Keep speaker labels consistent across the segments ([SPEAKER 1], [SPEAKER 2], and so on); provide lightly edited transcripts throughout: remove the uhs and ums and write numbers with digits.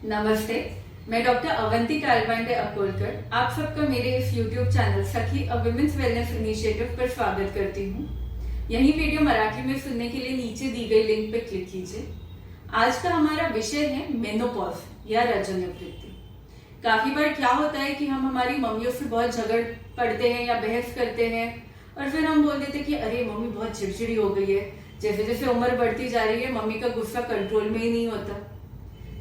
[SPEAKER 1] नमस्ते। मैं डॉक्टर अवंती कालवांडे अकोलकर आप सबका मेरे इस YouTube चैनल सखी अ विमेंस वेलनेस इनिशिएटिव पर स्वागत करती हूँ। यही वीडियो मराठी में सुनने के लिए नीचे दी गई लिंक पर क्लिक कीजिए। आज का हमारा विषय है मेनोपॉज या रजोनिवृत्ति। काफी बार क्या होता है कि हम हमारी मम्मियों से बहुत झगड़ पड़ते हैं या बहस करते हैं और फिर हम बोल देते कि अरे मम्मी बहुत चिड़चिड़ी हो गई है। जैसे जैसे उम्र बढ़ती जा रही है मम्मी का गुस्सा कंट्रोल में ही नहीं होता।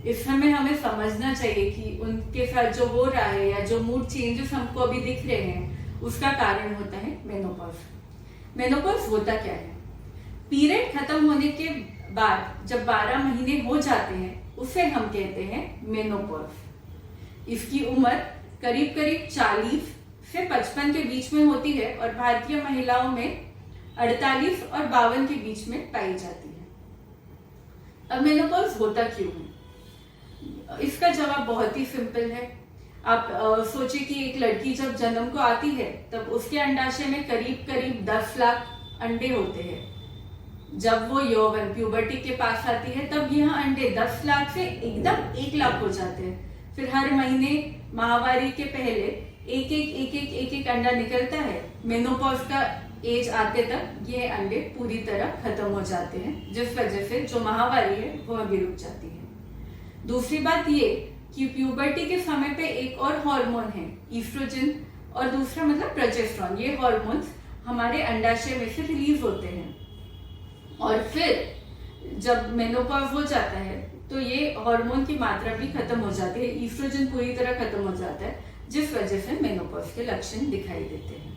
[SPEAKER 1] इस समय हमें समझना चाहिए कि उनके साथ जो हो रहा है या जो मूड चेंजेस हमको अभी दिख रहे हैं उसका कारण होता है मेनोपॉज। मेनोपॉज होता क्या है? पीरियड खत्म होने के बाद जब 12 महीने हो जाते हैं उसे हम कहते हैं मेनोपॉज। इसकी उम्र करीब करीब 40 से 55 के बीच में होती है और भारतीय महिलाओं में 48 और 52 के बीच में पाई जाती है। अब मेनोपॉज होता क्यों है? इसका जवाब बहुत ही सिंपल है। आप सोचिए कि एक लड़की जब जन्म को आती है तब उसके अंडाशय में करीब करीब 10 लाख अंडे होते हैं। जब वो यौवन प्यूबर्टी के पास आती है तब यह अंडे 10 लाख से एकदम 1 लाख हो जाते हैं। फिर हर महीने माहवारी के पहले एक एक अंडा निकलता है। मेनोपॉज का एज आते तक ये अंडे पूरी तरह खत्म हो जाते हैं, जिस वजह से जो माहवारी है वो अभी रुक जाती है। दूसरी बात ये कि प्यूबर्टी के समय पे एक और हार्मोन है ईस्ट्रोजन और दूसरा मतलब प्रोजेस्टेरोन। ये हार्मोन्स हमारे अंडाशय में से रिलीज होते हैं और फिर जब मेनोपॉज हो जाता है तो ये हार्मोन की मात्रा भी खत्म हो जाती है। ईस्ट्रोजन पूरी तरह खत्म हो जाता है, जिस वजह से मेनोपॉज के लक्षण दिखाई देते हैं।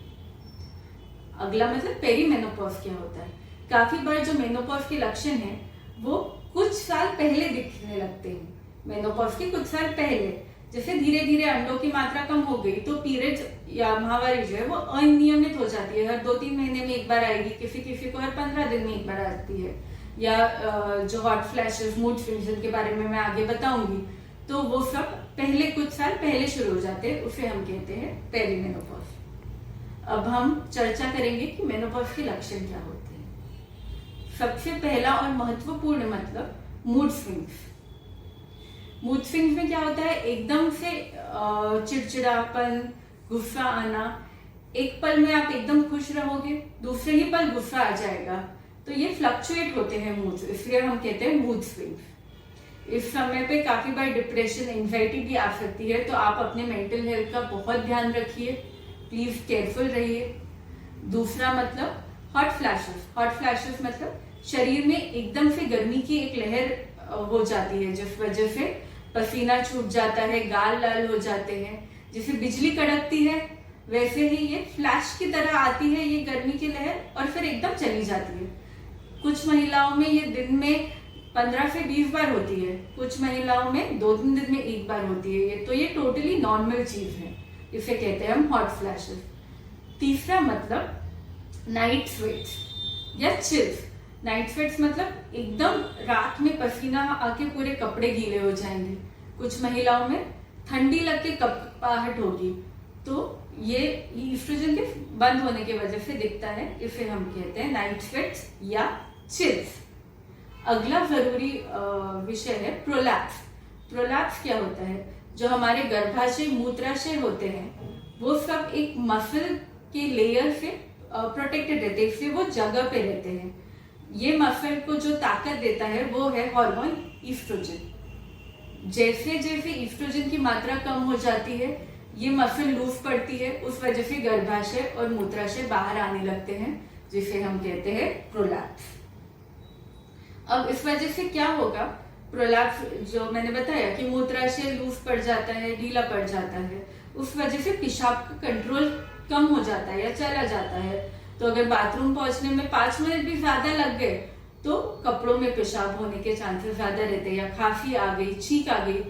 [SPEAKER 1] अगला मतलब पेरीमेनोपॉज क्या होता है? काफी बार जो मेनोपॉज के लक्षण है वो कुछ साल पहले दिखने लगते हैं। मेनोपॉज के कुछ साल पहले जैसे धीरे धीरे अंडों की मात्रा कम हो गई तो पीरियड या माहवारी जो है वो अनियमित हो जाती है। हर 2-3 महीने में एक बार आएगी, किसी किसी को हर 15 दिन में एक बार आती है। या जो हॉट फ्लैशेस, मूड स्विंग्स जिनके बारे में मैं आगे बताऊंगी, तो वो सब पहले कुछ साल पहले शुरू हो जाते हैं। उसे हम कहते हैं पेरीमेनोपॉज। अब हम चर्चा करेंगे कि मेनोपॉज के लक्षण क्या होते हैं। सबसे पहला और महत्वपूर्ण मतलब मूड स्विंग्स। मूड स्विंग्स में क्या होता है? एकदम से चिड़चिड़ापन, गुस्सा आना। एक पल में आप एकदम खुश रहोगे, दूसरे ही पल गुस्सा आ जाएगा। तो ये फ्लक्चुएट होते हैं मूड्स, इसलिए हम कहते हैं मूड स्विंग्स। इस समय पे काफी बार डिप्रेशन, एंजाइटी भी आ सकती है, तो आप अपने मेंटल हेल्थ का बहुत ध्यान रखिए, प्लीज केयरफुल रहिए। दूसरा मतलब हॉट फ्लैशेस। हॉट फ्लैशेस मतलब शरीर में एकदम से गर्मी की एक लहर हो जाती है, जिस वजह से पसीना छूट जाता है, गाल लाल हो जाते हैं। जैसे बिजली कड़कती है वैसे ही ये फ्लैश की तरह आती है ये गर्मी की लहर और फिर एकदम चली जाती है। कुछ महिलाओं में ये दिन में 15 से 20 बार होती है, कुछ महिलाओं में 2-3 दिन में एक बार होती है। तो ये टोटली नॉर्मल चीज है, इसे कहते हैं हम हॉट फ्लैशेस। तीसरा मतलब नाइट स्वेट्स या चिल्स। नाइट स्वेट्स मतलब एकदम रात में पसीना आके पूरे कपड़े गीले हो जाएंगे। कुछ महिलाओं में ठंडी लग के कपकपाहट होगी, तो ये ईस्ट्रोजन के बंद होने की वजह से दिखता है। इसे हम कहते हैं नाइट स्वेट्स या चिल्स। अगला जरूरी विषय है प्रोलैप्स। प्रोलैप्स क्या होता है? जो हमारे गर्भाशय, मूत्राशय होते हैं वो सब एक मसल के लेयर से प्रोटेक्टेड रहते हैं, इसलिए वो जगह पे रहते हैं। ये मसल को जो ताकत देता है वो है हार्मोन ईस्ट्रोजन। जैसे जैसे ईस्ट्रोजन की मात्रा कम हो जाती है ये मसल लूज पड़ती है, उस वजह से गर्भाशय और मूत्राशय बाहर आने लगते हैं, जिसे हम कहते हैं प्रोलैप्स। अब इस वजह से क्या होगा? प्रोलैप्स जो मैंने बताया कि मूत्राशय लूज पड़ जाता है, ढीला पड़ जाता है, उस वजह से पेशाब का कंट्रोल कम हो जाता है या चला जाता है। तो अगर बाथरूम पहुंचने में 5 मिनट भी ज्यादा लग गए तो कपड़ों में पेशाब होने के चांसेस ज्यादा रहते हैं। या खांसी आ गई, छींक आ गई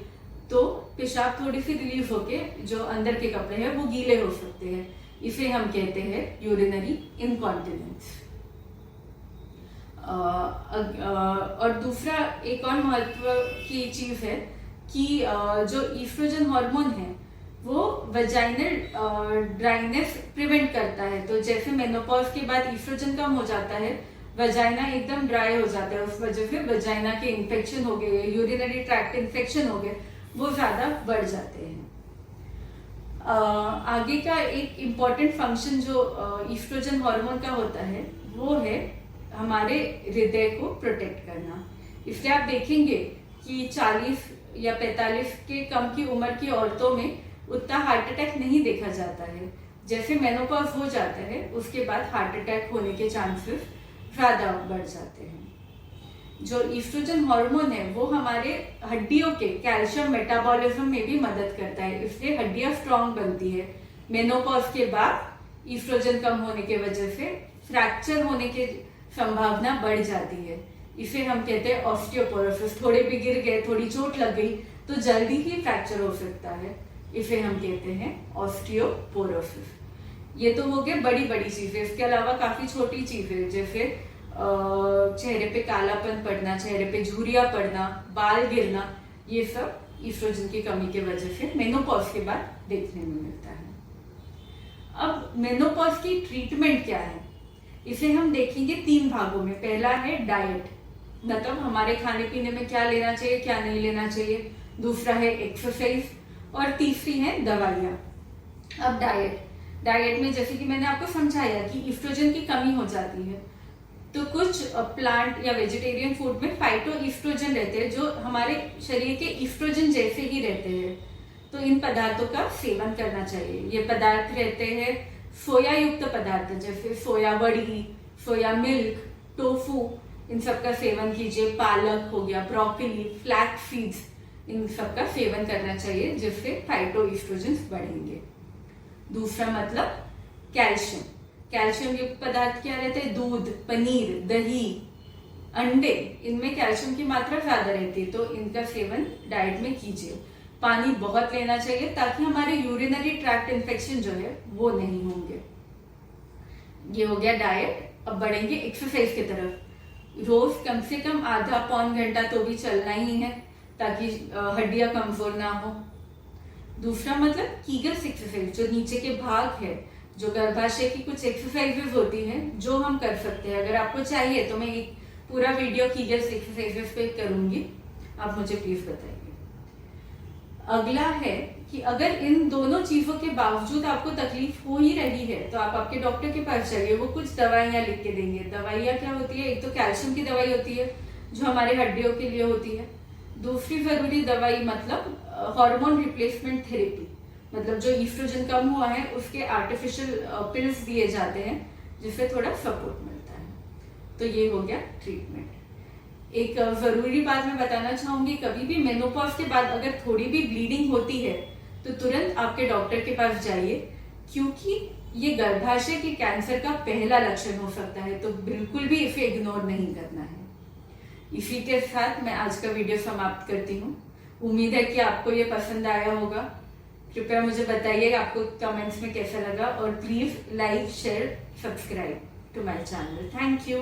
[SPEAKER 1] तो पेशाब थोड़ी सी रिलीज होके जो अंदर के कपड़े हैं वो गीले हो सकते हैं। इसे हम कहते हैं यूरिनरी इनकॉन्टिनेंस। और दूसरा एक और महत्व की चीज है कि जो ईस्ट्रोजन हार्मोन है वो वजाइनल ड्राइनेस प्रिवेंट करता है। तो जैसे मेनोपॉज के बाद ईस्ट्रोजन कम हो जाता है, वजाइना एकदम ड्राई हो जाता है, उस वजह से वजाइना के इन्फेक्शन हो गए, यूरिनरी ट्रैक्ट इन्फेक्शन हो गए, वो ज्यादा बढ़ जाते हैं। आगे का एक इम्पॉर्टेंट फंक्शन जो ईस्ट्रोजन हार्मोन का होता है वो है हमारे हृदय को प्रोटेक्ट करना। इसलिए आप देखेंगे कि 40 या 45 के कम की उम्र की औरतों में उतना हार्ट अटैक नहीं देखा जाता है। जैसे मेनोपॉज हो जाता है उसके बाद हार्ट अटैक होने के चांसेस ज्यादा बढ़ जाते हैं। जो ईस्ट्रोजन हार्मोन है वो हमारे हड्डियों के कैल्शियम मेटाबॉलिज्म में भी मदद करता है, इसलिए हड्डियां स्ट्रांग बनती है। मेनोपॉज के बाद ईस्ट्रोजन कम होने के वजह से फ्रैक्चर होने की संभावना बढ़ जाती है। इसे हम कहते हैं ऑस्टियोपोरोसिस। थोड़े भी गिर गए, थोड़ी चोट लग गई तो जल्दी ही फ्रैक्चर हो सकता है, इसे हम कहते हैं ऑस्टियोपोरोसिस। ये तो हो गए बड़ी बड़ी चीजें। इसके अलावा काफी छोटी चीजें जैसे चेहरे पे कालापन पड़ना, चेहरे पे झुर्रियां पड़ना, बाल गिरना, ये सब ईस्ट्रोजन की कमी के वजह से मेनोपॉज के बाद देखने में मिलता है। अब मेनोपॉज की ट्रीटमेंट क्या है, इसे हम देखेंगे 3 भागों में। पहला है डाइट, मतलब हमारे खाने पीने में क्या लेना चाहिए क्या नहीं लेना चाहिए। दूसरा है एक्सरसाइज और तीसरी है दवाइयाँ। अब डाइट में जैसे कि मैंने आपको समझाया कि ईस्ट्रोजन की कमी हो जाती है तो कुछ प्लांट या वेजिटेरियन फूड में फाइटो ईस्ट्रोजन रहते हैं जो हमारे शरीर के ईस्ट्रोजन जैसे ही रहते हैं, तो इन पदार्थों का सेवन करना चाहिए। ये पदार्थ रहते हैं सोया युक्त पदार्थ जैसे सोया बड़ी, सोया मिल्क, टोफू, इन सब का सेवन कीजिए। पालक हो गया, ब्रोकली, फ्लैक्स सीड्स, इन सब का सेवन करना चाहिए जिससे फाइटो ईस्ट्रोजन बढ़ेंगे। दूसरा मतलब कैल्शियम युक्त पदार्थ क्या रहते हैं, दूध, पनीर, दही, अंडे, इनमें कैल्शियम की मात्रा ज्यादा रहती है तो इनका सेवन डाइट में कीजिए। पानी बहुत लेना चाहिए ताकि हमारे यूरिनरी ट्रैक्ट इन्फेक्शन जो है वो नहीं होंगे। ये हो गया डाइट। अब बढ़ेंगे एक्सरसाइज की तरफ। रोज कम से कम आधा पौन घंटा तो भी चलना ही है ताकि हड्डियां कमजोर ना हो। दूसरा मतलब कीगल्स एक्सरसाइज, जो नीचे के भाग है, जो गर्भाशय की कुछ एक्सरसाइजेस होती हैं जो हम कर सकते हैं। अगर आपको चाहिए तो मैं एक पूरा वीडियो कीगल्स एक्सरसाइजेस पे करूंगी, आप मुझे प्लीज बताइए। अगला है कि अगर इन दोनों चीजों के बावजूद आपको तकलीफ हो ही रही है तो आप आपके डॉक्टर के पास जाइए, वो कुछ दवाइयां लिख के देंगे। दवाइयां क्या होती है, एक तो कैल्शियम की दवाई होती है जो हमारे हड्डियों के लिए होती है। दूसरी जरूरी दवाई मतलब हार्मोन रिप्लेसमेंट थेरेपी, मतलब जो ईस्ट्रोजन कम हुआ है उसके आर्टिफिशियल पिल्स दिए जाते हैं जिससे थोड़ा सपोर्ट मिलता है। तो ये हो गया ट्रीटमेंट। एक जरूरी बात मैं बताना चाहूंगी, कभी भी मेनोपॉज के बाद अगर थोड़ी भी ब्लीडिंग होती है तो तुरंत आपके डॉक्टर के पास जाइए, क्योंकि ये गर्भाशय के कैंसर का पहला लक्षण हो सकता है, तो बिल्कुल भी इसे इग्नोर नहीं करना है। इसी के साथ मैं आज का वीडियो समाप्त करती हूँ। उम्मीद है कि आपको ये पसंद आया होगा। कृपया मुझे बताइए आपको कमेंट्स में कैसा लगा और please like, share, subscribe to my channel. Thank you.